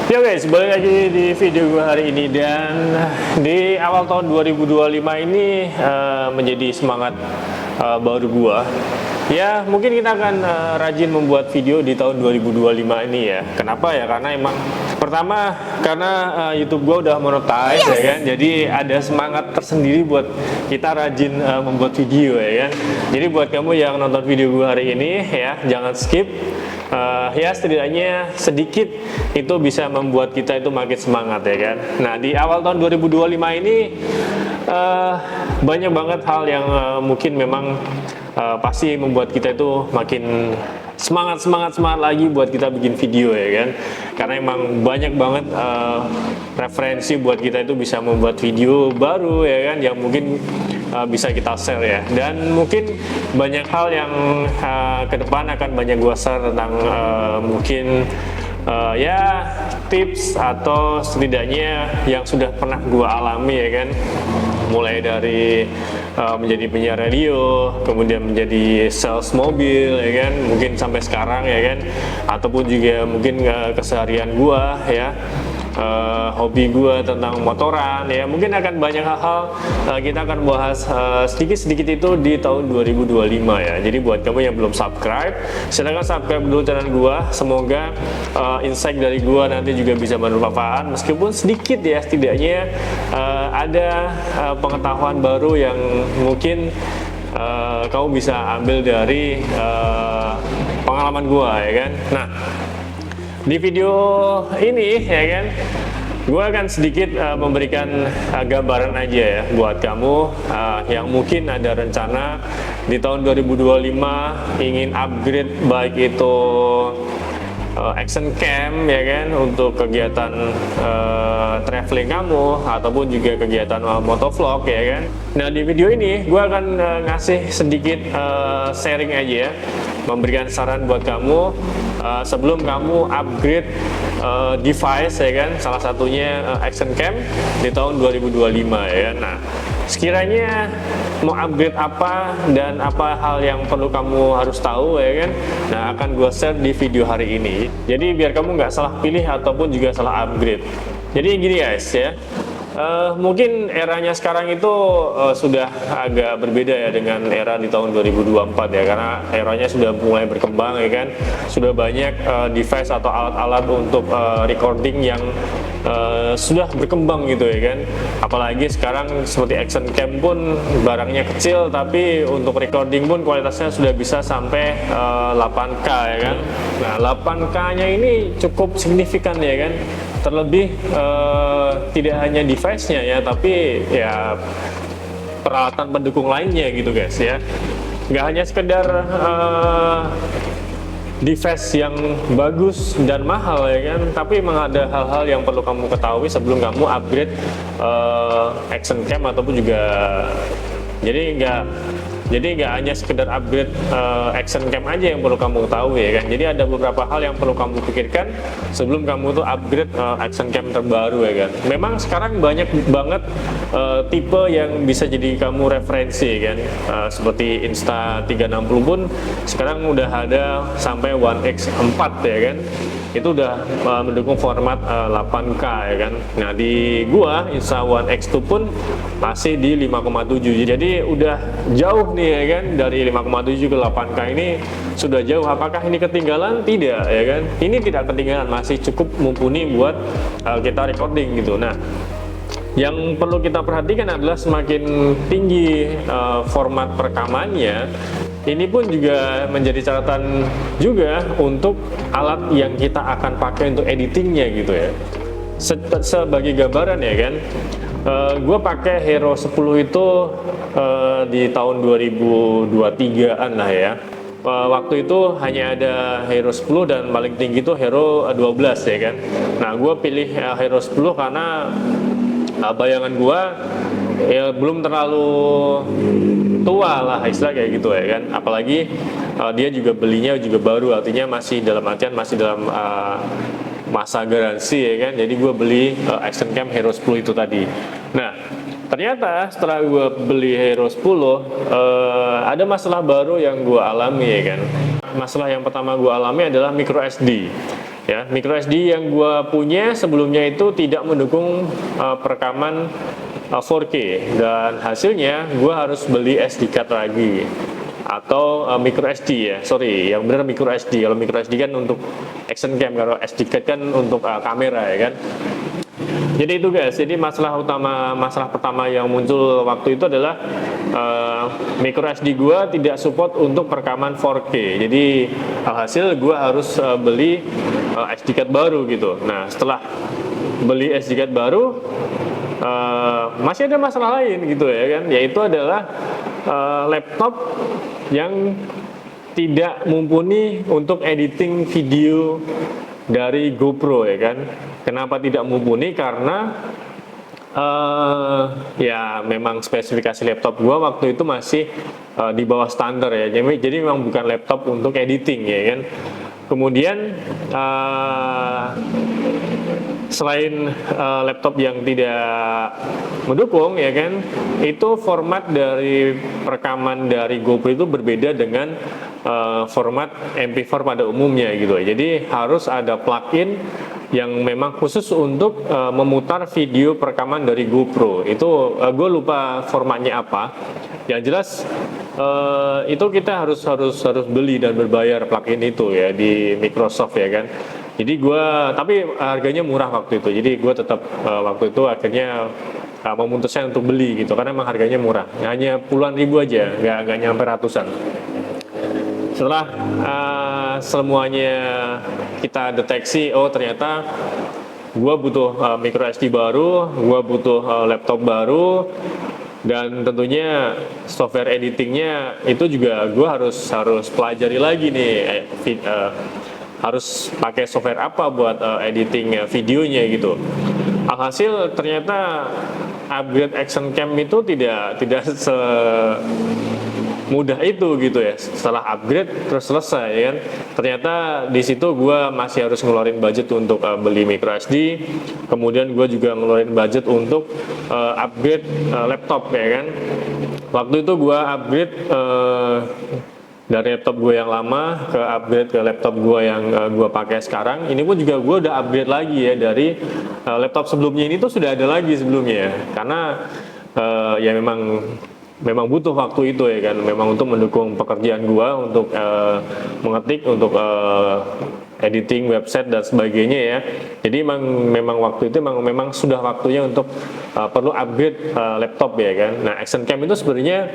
Ya guys, balik lagi di video gue hari ini. Dan di awal tahun 2025 ini menjadi semangat baru gue. Ya mungkin kita akan rajin membuat video di tahun 2025 ini ya. Kenapa ya? Karena emang pertama karena YouTube gue udah monetize ya kan. Jadi ada semangat tersendiri buat kita rajin membuat video ya kan. Jadi buat kamu yang nonton video gue hari ini ya, jangan skip. Ya setidaknya sedikit itu bisa membuat kita itu makin semangat ya kan. Nah di awal tahun 2025 ini banyak banget hal yang mungkin memang pasti membuat kita itu makin semangat lagi buat kita bikin video ya kan. Karena emang banyak banget referensi buat kita itu bisa membuat video baru ya kan, yang mungkin bisa kita share ya. Dan mungkin banyak hal yang ke depan akan banyak gua share tentang mungkin ya tips atau setidaknya yang sudah pernah gua alami ya kan. Mulai dari menjadi penyiar radio, kemudian menjadi sales mobil ya kan, mungkin sampai sekarang ya kan, ataupun juga mungkin keseharian gua ya, hobi gua tentang motoran ya, mungkin akan banyak hal-hal kita akan bahas sedikit-sedikit itu di tahun 2025 ya. Jadi buat kamu yang belum subscribe, silahkan subscribe dulu channel gua. Semoga insight dari gua nanti juga bisa bermanfaat, meskipun sedikit ya, setidaknya ada pengetahuan baru yang mungkin kamu bisa ambil dari pengalaman gua ya kan. Nah di video ini ya kan, gue akan sedikit memberikan gambaran aja ya buat kamu yang mungkin ada rencana di tahun 2025 ingin upgrade, baik itu action cam ya kan, untuk kegiatan traveling kamu ataupun juga kegiatan motovlog ya kan. Nah di video ini gue akan ngasih sedikit sharing aja ya, memberikan saran buat kamu sebelum kamu upgrade device ya kan, salah satunya action cam di tahun 2025 ya kan. Nah sekiranya mau upgrade apa dan apa hal yang perlu kamu harus tahu ya kan, nah akan gue share di video hari ini. Jadi biar kamu nggak salah pilih ataupun juga salah upgrade. Jadi gini guys ya, mungkin eranya sekarang itu sudah agak berbeda ya dengan era di tahun 2024 ya, karena eranya sudah mulai berkembang ya kan, sudah banyak device atau alat-alat untuk recording yang sudah berkembang gitu ya kan. Apalagi sekarang seperti action cam pun barangnya kecil, tapi untuk recording pun kualitasnya sudah bisa sampai 8K ya kan. Nah 8K nya ini cukup signifikan ya kan, terlebih tidak hanya device-nya ya, tapi ya peralatan pendukung lainnya gitu guys ya. Nggak hanya sekedar device yang bagus dan mahal ya kan, tapi memang ada hal-hal yang perlu kamu ketahui sebelum kamu upgrade action cam ataupun juga, jadi nggak hanya sekedar upgrade action cam aja yang perlu kamu ketahui ya kan. Jadi ada beberapa hal yang perlu kamu pikirkan sebelum kamu tuh upgrade action cam terbaru ya kan. Memang sekarang banyak banget tipe yang bisa jadi kamu referensi ya kan. Seperti Insta360 pun sekarang udah ada sampai One X4 ya kan. Itu udah mendukung format 8K ya kan. Nah di gua Insta One X2 pun masih di 5,7, jadi udah jauh nih ya kan, dari 5,7 ke 8K ini sudah jauh. Apakah ini ketinggalan? Tidak ya kan, ini tidak ketinggalan, masih cukup mumpuni buat kita recording gitu. Nah yang perlu kita perhatikan adalah semakin tinggi format perekamannya, ini pun juga menjadi catatan juga untuk alat yang kita akan pakai untuk editingnya gitu ya. Sebagai gambaran ya kan, gue pakai Hero 10 itu di tahun 2023an lah ya. Waktu itu hanya ada Hero 10 dan paling tinggi itu Hero 12 ya kan. Nah gue pilih Hero 10 karena bayangan gua ya belum terlalu tua lah istilah kayak gitu ya kan. Apalagi dia juga belinya juga baru, artinya masih dalam artian masih dalam masa garansi ya kan. Jadi gue beli action cam Hero 10 itu tadi. Nah ternyata setelah gue beli Hero 10 ada masalah baru yang gue alami ya kan. Masalah yang pertama gue alami adalah micro SD. Ya, micro SD yang gua punya sebelumnya itu tidak mendukung perekaman 4K, dan hasilnya gua harus beli SD card lagi atau micro SD ya. Sorry, yang benar micro SD. Kalau micro SD kan untuk action cam, kalau SD card kan untuk kamera ya kan. Jadi itu guys, jadi masalah pertama yang muncul waktu itu adalah micro SD gua tidak support untuk perekaman 4K. Jadi alhasil gua harus beli SD card baru gitu. Nah, setelah beli SD card baru masih ada masalah lain gitu ya kan, yaitu adalah laptop yang tidak mumpuni untuk editing video dari GoPro ya kan. Kenapa tidak mumpuni? Karena ya memang spesifikasi laptop gua waktu itu masih di bawah standar ya. Jadi memang bukan laptop untuk editing ya kan. Kemudian selain laptop yang tidak mendukung ya kan, itu format dari perekaman dari GoPro itu berbeda dengan format MP4 pada umumnya gitu. Jadi harus ada plugin yang memang khusus untuk memutar video perekaman dari GoPro. Itu gue lupa formatnya apa. Yang jelas itu kita harus beli dan berbayar plugin itu ya di Microsoft ya kan. Jadi tapi harganya murah waktu itu. Jadi gue tetap waktu itu akhirnya memutuskan untuk beli gitu, karena emang harganya murah. Hanya puluhan ribu aja, nggak nyampe ratusan. Setelah semuanya kita deteksi, oh ternyata gue butuh micro SD baru, gue butuh laptop baru, dan tentunya software editingnya itu juga gue harus pelajari lagi nih, harus pakai software apa buat editing videonya gitu. Alhasil ternyata upgrade action cam itu tidak mudah itu gitu ya. Setelah upgrade terus selesai ya kan. Ternyata di situ gue masih harus ngeluarin budget untuk beli micro SD. Kemudian gue juga ngeluarin budget untuk upgrade laptop ya kan. Waktu itu gue upgrade dari laptop gue yang lama upgrade ke laptop gue yang gue pakai sekarang. Ini pun juga gue udah upgrade lagi ya, dari laptop sebelumnya ini tuh sudah ada lagi sebelumnya, karena ya memang butuh waktu itu ya kan, memang untuk mendukung pekerjaan gue untuk mengetik, untuk editing website dan sebagainya ya. Jadi memang waktu itu memang sudah waktunya untuk perlu upgrade laptop ya kan. Nah, action cam itu sebenarnya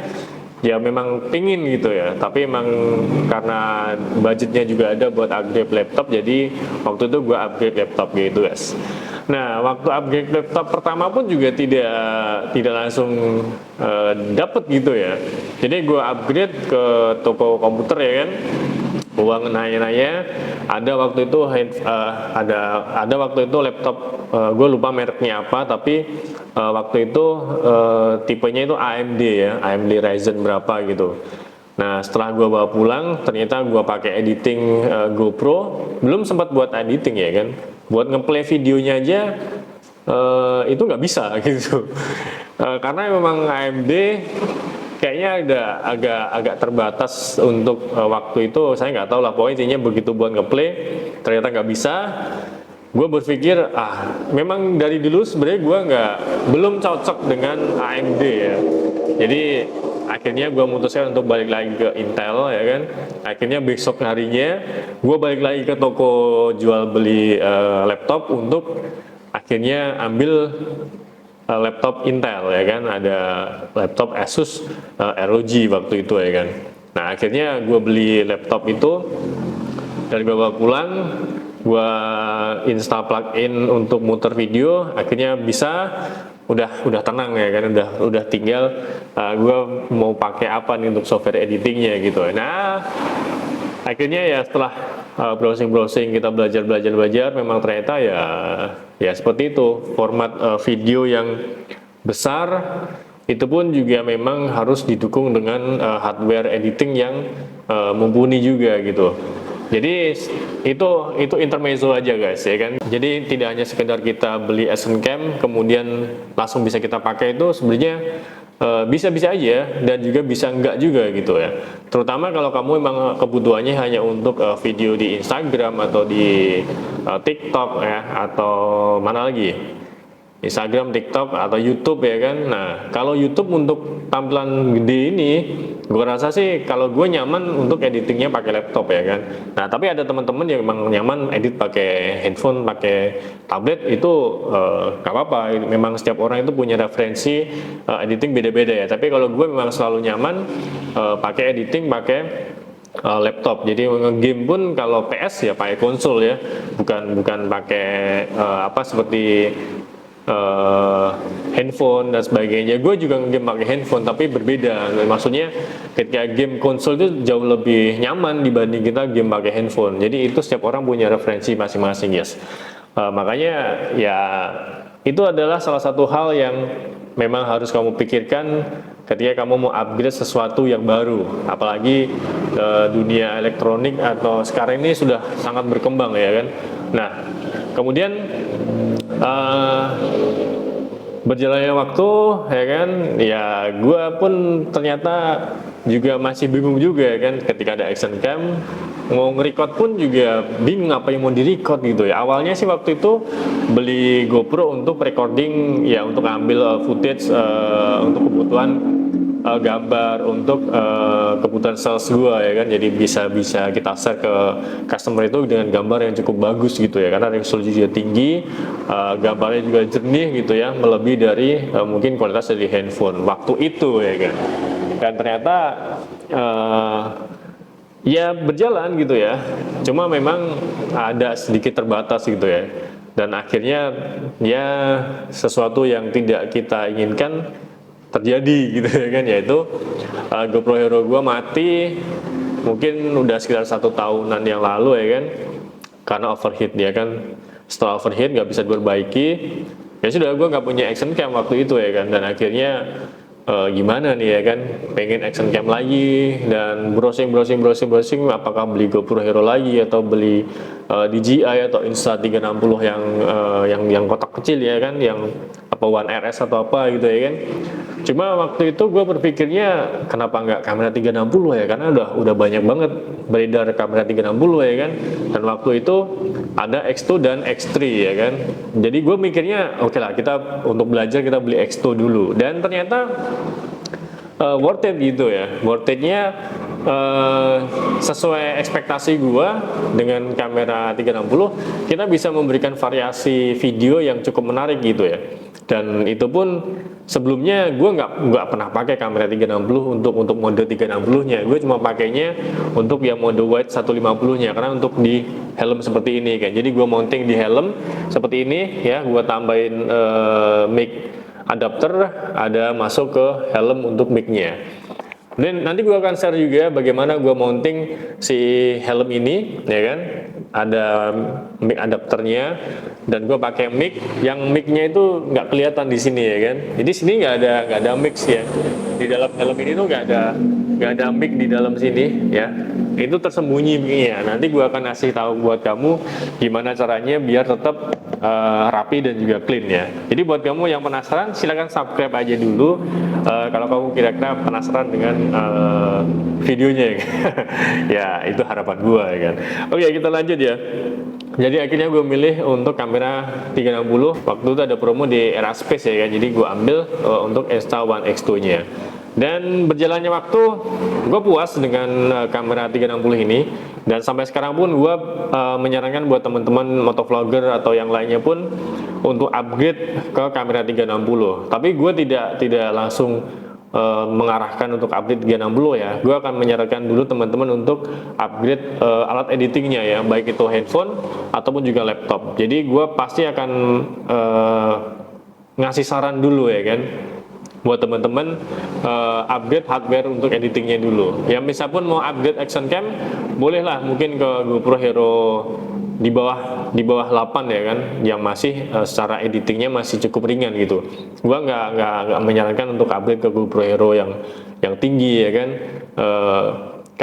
ya memang pingin gitu ya, tapi emang karena budgetnya juga ada buat upgrade laptop, jadi waktu itu gue upgrade laptop gitu guys. Nah, waktu upgrade laptop pertama pun juga tidak langsung dapet gitu ya. Jadi gue upgrade ke toko komputer ya kan, uang nanya-nanya. Ada waktu itu ada waktu itu laptop, gue lupa mereknya apa, tapi waktu itu tipenya itu AMD ya, AMD Ryzen berapa gitu. Nah, setelah gue bawa pulang, ternyata gue pakai editing GoPro, belum sempat buat editing ya kan, buat ngeplay videonya aja itu nggak bisa gitu. Karena memang AMD kayaknya agak terbatas untuk waktu itu. Saya nggak tahu lah, pokoknya intinya begitu buat ngeplay ternyata nggak bisa. Gue berpikir memang dari dulu sebenarnya gue belum cocok dengan AMD ya. Jadi akhirnya gue memutuskan untuk balik lagi ke Intel ya kan. Akhirnya besok harinya gue balik lagi ke toko jual beli laptop untuk akhirnya ambil laptop Intel ya kan. Ada laptop Asus ROG waktu itu ya kan. Nah, akhirnya gue beli laptop itu dan gue bawa pulang, gue install plugin untuk muter video, akhirnya bisa, udah tenang ya kan, udah tinggal gue mau pakai apa nih untuk software editingnya gitu. Nah, akhirnya ya setelah browsing kita belajar, memang ternyata ya seperti itu, format video yang besar itu pun juga memang harus didukung dengan hardware editing yang mumpuni juga gitu. Jadi itu intermezzo aja guys ya kan. Jadi tidak hanya sekedar kita beli action cam kemudian langsung bisa kita pakai, itu sebenarnya bisa-bisa aja dan juga bisa enggak juga gitu ya. Terutama kalau kamu memang kebutuhannya hanya untuk video di Instagram atau di TikTok ya, atau mana lagi, Instagram, TikTok, atau YouTube ya kan. Nah, kalau YouTube untuk tampilan gede ini, gue rasa sih kalau gue nyaman untuk editingnya pakai laptop ya kan. Nah, tapi ada teman-teman yang memang nyaman edit pakai handphone, pakai tablet, itu gak apa-apa. Memang setiap orang itu punya referensi editing beda-beda ya. Tapi kalau gue memang selalu nyaman pakai editing pakai laptop. Jadi nge-game pun kalau PS ya pakai konsol ya, bukan pakai seperti handphone dan sebagainya. Gue juga game pakai handphone tapi berbeda. Maksudnya ketika game konsol itu jauh lebih nyaman dibanding kita game pakai handphone. Jadi itu setiap orang punya referensi masing-masing, yes. Makanya ya itu adalah salah satu hal yang memang harus kamu pikirkan ketika kamu mau upgrade sesuatu yang baru. Apalagi dunia elektronik atau sekarang ini sudah sangat berkembang ya kan. Nah, kemudian berjalannya waktu ya kan, ya gue pun ternyata juga masih bingung juga ya kan, ketika ada action cam mau nge-record pun juga bingung apa yang mau di-record gitu ya. Awalnya sih waktu itu beli GoPro untuk recording ya, untuk ambil footage untuk kebutuhan gambar, untuk kebutuhan sales gua ya kan. Jadi bisa kita share ke customer itu dengan gambar yang cukup bagus gitu ya, karena resolusinya tinggi, gambarnya juga jernih gitu ya, melebihi dari mungkin kualitas dari handphone waktu itu ya kan. Dan ternyata ya berjalan gitu ya, cuma memang ada sedikit terbatas gitu ya. Dan akhirnya ya sesuatu yang tidak kita inginkan terjadi gitu ya kan, yaitu GoPro Hero gua mati mungkin udah sekitar 1 tahunan yang lalu ya kan, karena overheat ya kan. Setelah overheat nggak bisa diperbaiki, ya sudah, gua nggak punya action cam waktu itu ya kan. Dan akhirnya gimana nih ya kan, pengen action cam lagi dan browsing apakah beli GoPro Hero lagi atau beli DJI atau Insta360 yang kotak kecil ya kan, yang apa One RS atau apa gitu ya kan. Cuma waktu itu gue berpikirnya kenapa nggak kamera 360 ya, karena udah banyak banget beredar kamera 360 ya kan. Dan waktu itu ada X2 dan X3 ya kan. Jadi gue mikirnya oke lah, kita untuk belajar kita beli X2 dulu. Dan ternyata worth it gitu ya. Worth it-nya sesuai ekspektasi gua. Dengan kamera 360 kita bisa memberikan variasi video yang cukup menarik gitu ya. Dan itu pun sebelumnya gue nggak pernah pakai kamera 360 untuk mode 360-nya. Gue cuma pakainya untuk yang mode wide 150-nya, karena untuk di helm seperti ini kan. Jadi gue mounting di helm seperti ini ya, gue tambahin mic adapter, ada masuk ke helm untuk mic-nya. Dan nanti gue akan share juga bagaimana gue mounting si helm ini ya kan. Ada mic adapternya dan gue pakai mic yang mic-nya itu nggak kelihatan di sini ya kan. Jadi sini nggak ada mix ya. Di dalam helm ini tuh nggak ada mic di dalam sini ya. Itu tersembunyi mic-nya. Nanti gue akan kasih tahu buat kamu gimana caranya biar tetap rapi dan juga clean ya. Jadi buat kamu yang penasaran, silahkan subscribe aja dulu kalau kamu kira-kira penasaran dengan videonya ya. Ya itu harapan gue ya kan. Oke, kita lanjut ya. Jadi akhirnya gue milih untuk kamera 360. Waktu itu ada promo di Eraspace ya kan. Jadi gue ambil untuk Insta1 X2 nya. Dan berjalannya waktu gue puas dengan kamera 360 ini. Dan sampai sekarang pun gue menyarankan buat teman-teman motovlogger atau yang lainnya pun untuk upgrade ke kamera 360. Tapi gue tidak langsung mengarahkan untuk upgrade 360 ya. Gue akan menyarankan dulu teman-teman untuk upgrade alat editingnya ya, baik itu handphone ataupun juga laptop. Jadi gue pasti akan ngasih saran dulu ya kan, buat teman-teman upgrade hardware untuk editingnya dulu. Yang misal pun mau upgrade action cam, bolehlah mungkin ke GoPro Hero di bawah 8 ya kan, yang masih secara editingnya masih cukup ringan gitu. Gua nggak menyarankan untuk upgrade ke GoPro Hero yang tinggi ya kan,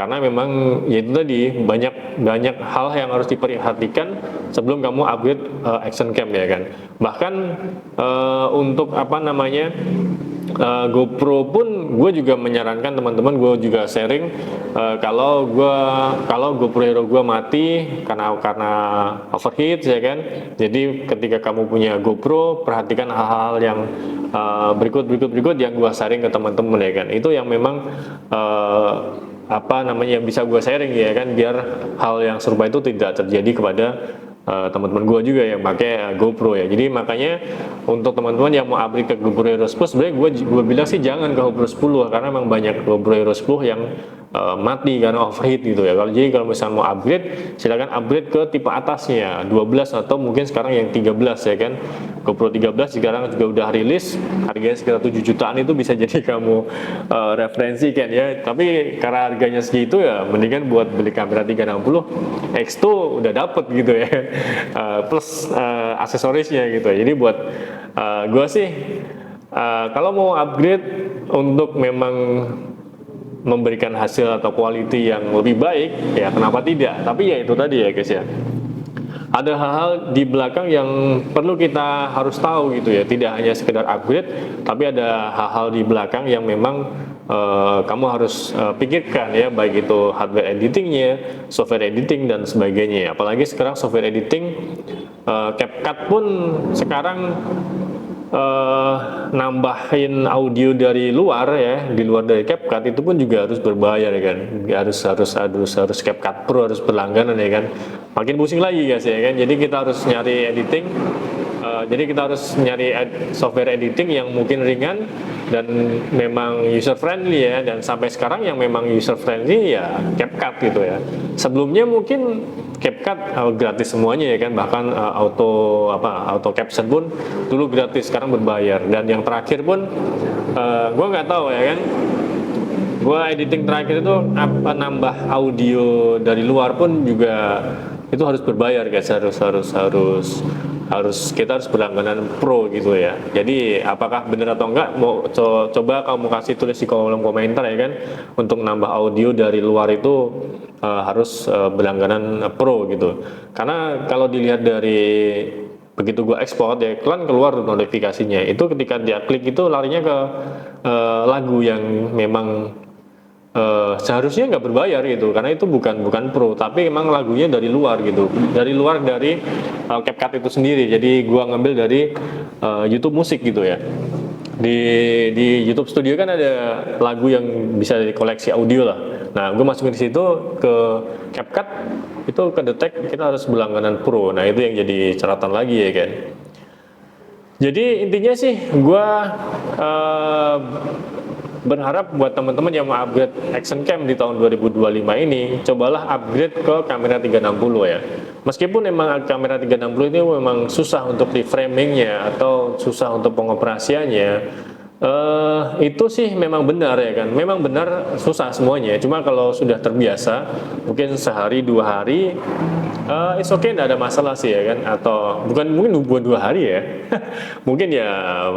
karena memang ya itu tadi banyak hal yang harus diperhatikan sebelum kamu upgrade action cam ya kan. Bahkan untuk apa namanya GoPro pun gue juga menyarankan teman-teman, gue juga sharing kalau GoPro Hero gue mati karena overheat ya kan. Jadi ketika kamu punya GoPro, perhatikan hal-hal yang berikut yang gue sharing ke teman-teman ya kan. Itu yang memang apa namanya yang bisa gue sharing ya kan, biar hal yang serupa itu tidak terjadi kepada teman-teman gue juga yang pakai GoPro ya. Jadi makanya untuk teman-teman yang mau upgrade ke GoPro Hero 10, sebenarnya gue bilang sih jangan ke GoPro 10 karena memang banyak GoPro Hero 10 yang mati karena overheat gitu ya. Kalau misalnya mau upgrade, silakan upgrade ke tipe atasnya 12 atau mungkin sekarang yang 13 ya kan. GoPro 13 sekarang juga udah rilis, harganya sekitar 7 jutaan, itu bisa jadi kamu referensi kan ya. Tapi karena harganya segitu ya mendingan buat beli kamera 360 X2 udah dapet gitu ya. Plus aksesorisnya gitu. Jadi buat gue sih kalau mau upgrade untuk memang memberikan hasil atau quality yang lebih baik ya kenapa tidak. Tapi ya itu tadi ya guys ya, ada hal-hal di belakang yang perlu kita harus tahu gitu ya. Tidak hanya sekedar upgrade, tapi ada hal-hal di belakang yang memang kamu harus pikirkan ya, baik itu hardware editingnya, software editing dan sebagainya. Apalagi sekarang software editing, CapCut pun sekarang nambahin audio dari luar ya, di luar dari CapCut itu pun juga harus berbayar ya kan. Harus CapCut Pro, harus berlangganan ya kan. Makin pusing lagi guys ya kan. Jadi kita harus nyari editing. Jadi kita harus nyari software editing yang mungkin ringan dan memang user friendly ya. Dan sampai sekarang yang memang user friendly ya CapCut gitu ya. Sebelumnya mungkin CapCut gratis semuanya ya kan, bahkan auto caption pun dulu gratis, sekarang berbayar. Dan yang terakhir pun gue nggak tahu ya kan, gue editing terakhir itu nambah audio dari luar pun juga itu harus berbayar guys, kita harus berlangganan pro gitu ya. Jadi apakah benar atau enggak, mau coba kamu kasih tulis di kolom komentar ya kan, untuk nambah audio dari luar itu harus berlangganan pro gitu. Karena kalau dilihat dari begitu gua ekspor ya, kan keluar notifikasinya itu ketika dia klik itu larinya ke lagu yang memang seharusnya nggak berbayar gitu, karena itu bukan pro, tapi emang lagunya dari luar gitu, dari CapCut itu sendiri. Jadi gua ngambil dari YouTube musik gitu ya. Di YouTube Studio kan ada lagu yang bisa dikoleksi audio lah. Nah, gue masukin di situ ke CapCut itu kedetek kita harus berlangganan pro. Nah, itu yang jadi catatan lagi ya kan. Jadi intinya sih gue berharap buat teman-teman yang mau upgrade action cam di tahun 2025 ini, cobalah upgrade ke kamera 360 ya. Meskipun memang kamera 360 ini memang susah untuk reframingnya atau susah untuk pengoperasiannya, itu sih memang benar ya kan, memang benar susah semuanya. Cuma kalau sudah terbiasa, mungkin sehari 2 hari it's okay, nggak ada masalah sih ya kan. Atau mungkin 2 hari ya mungkin ya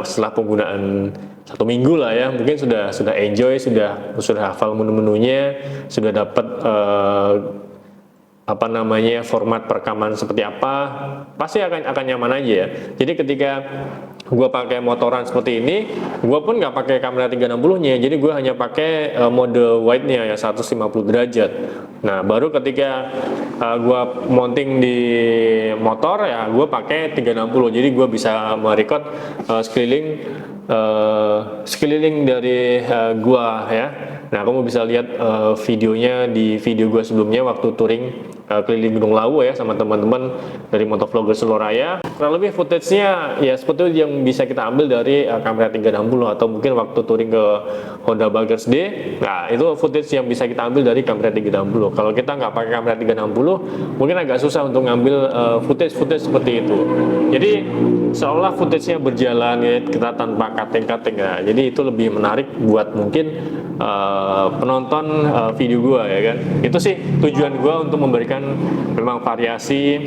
setelah penggunaan 1 minggu lah ya, mungkin sudah enjoy, sudah hafal menu-menunya, sudah dapat format perekaman seperti apa, pasti akan nyaman aja ya. Jadi ketika gue pakai motoran seperti ini, gue pun nggak pakai kamera 360-nya, jadi gue hanya pakai mode wide-nya ya 150 derajat. Nah, baru ketika gue mounting di motor ya gue pakai 360, jadi gue bisa merecord sekeliling dari gua ya. Nah, kamu bisa lihat videonya di video gua sebelumnya waktu touring keliling Gunung Lawu ya sama teman-teman dari Motovlogger Seloraya. Kurang lebih footage-nya ya seperti itu yang bisa kita ambil dari kamera 360, atau mungkin waktu touring ke Honda Baggers D. Nah, itu footage yang bisa kita ambil dari kamera 360. Kalau kita nggak pakai kamera 360, mungkin agak susah untuk ngambil footage seperti itu. Jadi seolah footage-nya berjalan ya, kita tanpa cutting ya. Jadi itu lebih menarik buat mungkin penonton video gua ya kan. Itu sih tujuan gua, untuk memberikan memang variasi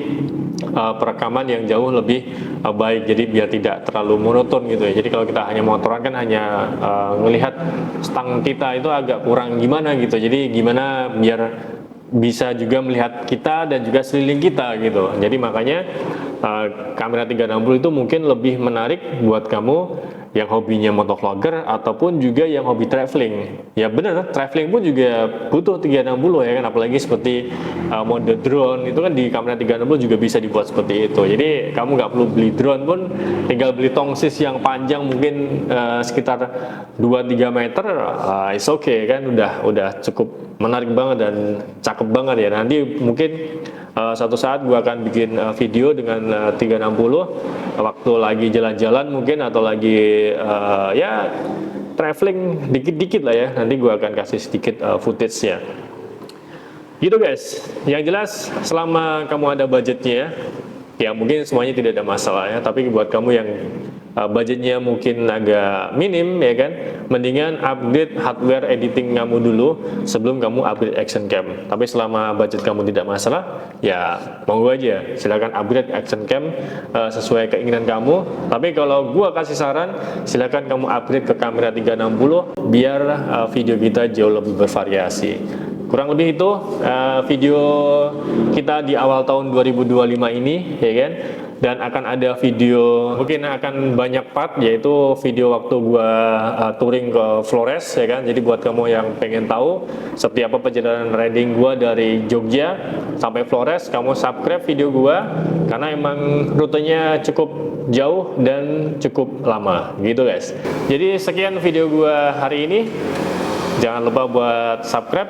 perekaman yang jauh lebih baik, jadi biar tidak terlalu monoton gitu ya. Jadi kalau kita hanya motoran kan hanya ngelihat stang kita itu agak kurang gimana gitu, jadi gimana biar bisa juga melihat kita dan juga sekeliling kita gitu. Jadi makanya kamera 360 itu mungkin lebih menarik buat kamu yang hobinya motovlogger ataupun juga yang hobi traveling. Ya benar, traveling pun juga butuh 360 ya kan, apalagi seperti mode drone itu kan di kamera 360 juga bisa dibuat seperti itu. Jadi kamu nggak perlu beli drone pun, tinggal beli tongsis yang panjang mungkin sekitar 2-3 meter, it's okay kan, udah cukup menarik banget dan cakep banget ya. Nanti mungkin suatu saat gua akan bikin video dengan 360 waktu lagi jalan-jalan mungkin, atau lagi ya traveling dikit-dikit lah ya. Nanti gua akan kasih sedikit footage-nya gitu guys. Yang jelas selama kamu ada budgetnya ya mungkin semuanya tidak ada masalah ya, tapi buat kamu yang budgetnya mungkin agak minim ya kan, mendingan upgrade hardware editing kamu dulu sebelum kamu upgrade action cam. Tapi selama budget kamu tidak masalah ya monggo aja, silakan upgrade action cam sesuai keinginan kamu. Tapi kalau gua kasih saran, silakan kamu upgrade ke kamera 360 biar video kita jauh lebih bervariasi. Kurang lebih itu video kita di awal tahun 2025 ini ya kan. Dan akan ada video, mungkin akan banyak part, yaitu video waktu gua touring ke Flores ya kan. Jadi buat kamu yang pengen tahu seperti apa perjalanan riding gua dari Jogja sampai Flores, kamu subscribe video gua karena emang rutenya cukup jauh dan cukup lama gitu guys. Jadi sekian video gua hari ini. Jangan lupa buat subscribe,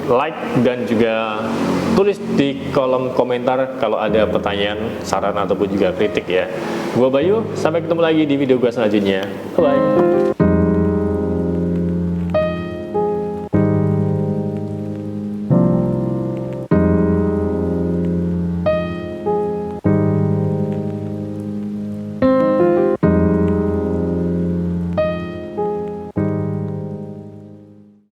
like, dan juga tulis di kolom komentar kalau ada pertanyaan, saran, ataupun juga kritik ya. Gua Bayu, sampai ketemu lagi di video gua selanjutnya. Bye-bye.